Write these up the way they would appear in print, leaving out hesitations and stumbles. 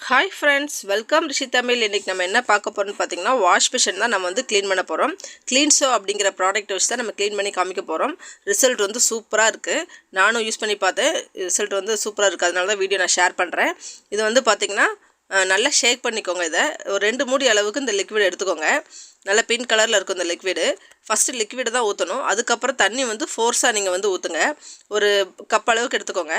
Hi friends, welcome Rishi Tamil. இன்னைக்கு நம்ம என்ன பார்க்க போறோம்னு பாத்தீங்கன்னா வாஷ் பேஷன் தான் நம்ம வந்து க்ளீன் பண்ண போறோம். க்ளீன் சோ அப்படிங்கற ப்ராடக்ட் வச்சு தான் நம்ம க்ளீன் பண்ணி காமிக்க போறோம். ரிசல்ட் வந்து சூப்பரா இருக்கு. நானும் யூஸ் பண்ணி பார்த்தேன். ரிசல்ட் வந்து சூப்பரா இருக்கு. அதனால தான் வீடியோ நான் ஷேர் பண்றேன். இது வந்து பாத்தீங்கன்னா நல்லா ஷேக் பண்ணிக்கோங்க. இத ஒரு 2 மூடி அளவுக்கு இந்த லிக்விட் எடுத்துக்கோங்க. நல்ல பிங்க் கலர்ல இருக்கும் இந்த லிக்விட். ஃபர்ஸ்ட் லிக்விட் தான் ஊத்தணும். அதுக்கு அப்புறம் தண்ணி வந்து ஃபோர்ஸா நீங்க வந்து ஊத்துங்க. ஒரு கப் அளவுக்கு எடுத்துக்கோங்க.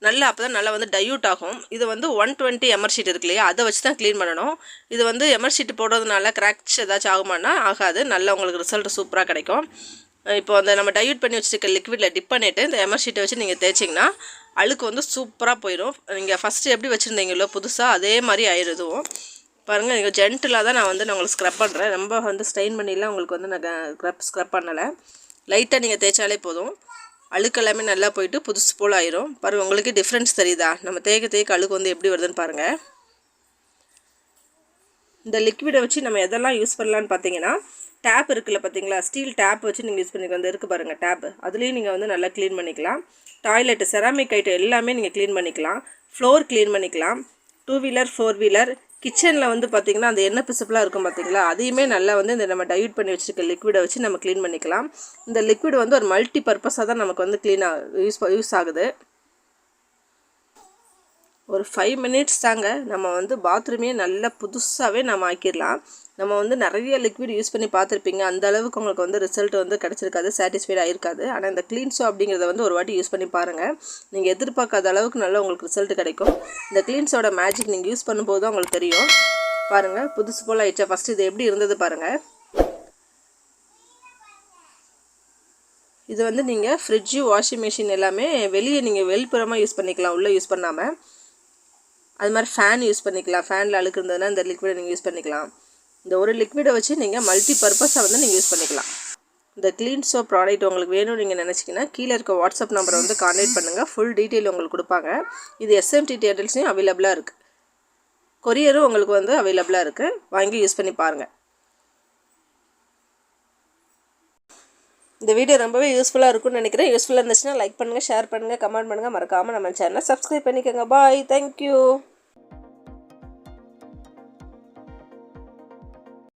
நல்லா அப்பதான் நல்லா வந்து டைல்யூட் ஆகும். இது வந்து 120 எம்ஆர் ஷீட் இருக்கு இல்லையா, அதை வச்சு தான் க்ளீன் பண்ணணும். இது வந்து எம்ஆர் ஷீட் போடுறதுனால கிராக்ஸ் ஏதாச்சும் ஆகுமானா ஆகாது. நல்லா உங்களுக்கு ரிசல்ட் சூப்பராக கிடைக்கும். இப்போ அந்த நம்ம டைல்யூட் பண்ணி வச்சுருக்க லிக்விடில் டிப் பண்ணிவிட்டு இந்த எம்ஆர் ஷீட்டை வச்சு நீங்கள் தேய்ச்சிங்கன்னா அழுக்கு வந்து சூப்பராக போயிடும். நீங்கள் ஃபஸ்ட்டு எப்படி வச்சுருந்தீங்களோ புதுசாக அதே மாதிரி ஆயிடுதுவும். பாருங்கள், நீங்கள் ஜென்டிலாக தான் நான் உங்களுக்கு ஸ்க்ரப் பண்ணுறேன். ரொம்ப வந்து ஸ்ட்ரெயின் பண்ணிலாம் உங்களுக்கு வந்து நான் ஸ்க்ரப் பண்ணலை. லைட்டாக நீங்கள் தேய்ச்சாலே போதும். அழுக்கு எல்லாமே நல்லா போயிட்டு புதுசு போல் ஆயிரும். பாருங்கள், உங்களுக்கு டிஃப்ரென்ஸ் தெரியுதா? நம்ம தேய்க்க அழுக்கு வந்து எப்படி வருதுன்னு பாருங்கள். இந்த லிக்விடை வச்சு நம்ம எதெல்லாம் யூஸ் பண்ணலான்னு பார்த்தீங்கன்னா, டேப் இருக்குல்ல பார்த்தீங்களா, ஸ்டீல் டேப் வச்சு நீங்கள் யூஸ் பண்ணிக்க வந்து இருக்குது பாருங்கள் டேப். அதுலேயும் நீங்கள் வந்து நல்லா க்ளீன் பண்ணிக்கலாம். டாய்லெட்டு செராமிக் ஐட்டம் எல்லாமே நீங்கள் க்ளீன் பண்ணிக்கலாம். ஃப்ளோர் க்ளீன் பண்ணிக்கலாம். 2 வீலர் 4 வீலர் கிச்சனில் வந்து பார்த்திங்கன்னா அந்த எண்ணெய் பிசுப்புலாம் இருக்கும் பார்த்தீங்களா, அதையுமே நல்லா வந்து இந்த நம்ம டைல்யூட் பண்ணி வச்சுருக்க லிக்விடை வச்சு நம்ம க்ளீன் பண்ணிக்கலாம். இந்த லிக்விட் வந்து ஒரு மல்டி பர்பஸாக தான் நமக்கு வந்து யூஸ் ஆகுது. ஒரு 5 மினிட்ஸ் தாங்க, நம்ம வந்து பாத்ரூமே நல்லா புதுசாகவே நம்ம ஆக்கிடலாம். நம்ம வந்து நிறைய லிக்விட் யூஸ் பண்ணி பார்த்துருப்பீங்க, அந்த அளவுக்கு உங்களுக்கு வந்து ரிசல்ட் வந்து கிடச்சிருக்காது, சாட்டிஸ்ஃபைட் ஆகிருக்காது. ஆனால் இந்த க்ளீன் சோ அப்படிங்கிறத வந்து ஒரு வாட்டி யூஸ் பண்ணி பாருங்கள். நீங்கள் எதிர்பார்க்காத அளவுக்கு நல்லா உங்களுக்கு ரிசல்ட் கிடைக்கும். இந்த க்ளீன் சோட மேஜிக் நீங்கள் யூஸ் பண்ணும்போது தான் உங்களுக்கு தெரியும். பாருங்கள், புதுசு போல் ஆயிடுச்சா? ஃபஸ்ட்டு இது எப்படி இருந்தது பாருங்கள். இது வந்து நீங்கள் ஃப்ரிட்ஜு, வாஷிங் மிஷின் எல்லாமே வெளியே நீங்கள் வெளிப்புறமாக யூஸ் பண்ணிக்கலாம், உள்ளே யூஸ் பண்ணாமல். அது மாதிரி ஃபேன் யூஸ் பண்ணிக்கலாம். ஃபேனில் அழுக்கு இருந்ததுன்னா இந்த லிக்விடை நீங்கள் யூஸ் பண்ணிக்கலாம். இந்த ஒரு லிக்விடை வச்சு நீங்கள் மல்டி பர்பஸாக வந்து நீங்கள் யூஸ் பண்ணிக்கலாம். இந்த க்ளீன் சோப் ப்ராடக்ட் உங்களுக்கு வேணும்னு நீங்கள் நினச்சிங்கன்னா கீழே இருக்க வாட்ஸ்அப் நம்பரை வந்து கான்டாக்ட் பண்ணுங்கள். ஃபுல் டீட்டெயில் உங்களுக்கு கொடுப்பாங்க. இது எஸ்எம்டி டேட்டல்ஸ்லையும் அவைலபிளாக இருக்குது. கொரியரும் உங்களுக்கு வந்து அவைலபிளாக இருக்குது. வாங்கி யூஸ் பண்ணி பாருங்கள். இந்த வீடியோ ரொம்பவே யூஸ்ஃபுல்லாக இருக்கும்னு நினைக்கிறேன். யூஸ்ஃபுல்லாக இருந்துச்சுன்னா லைக் பண்ணுங்கள், ஷேர் பண்ணுங்கள், கமெண்ட் பண்ணுங்கள். மறக்காமல் நம்ம சேனலை சப்ஸ்கிரைப் பண்ணிக்கோங்க. பாய், தேங்க்யூ.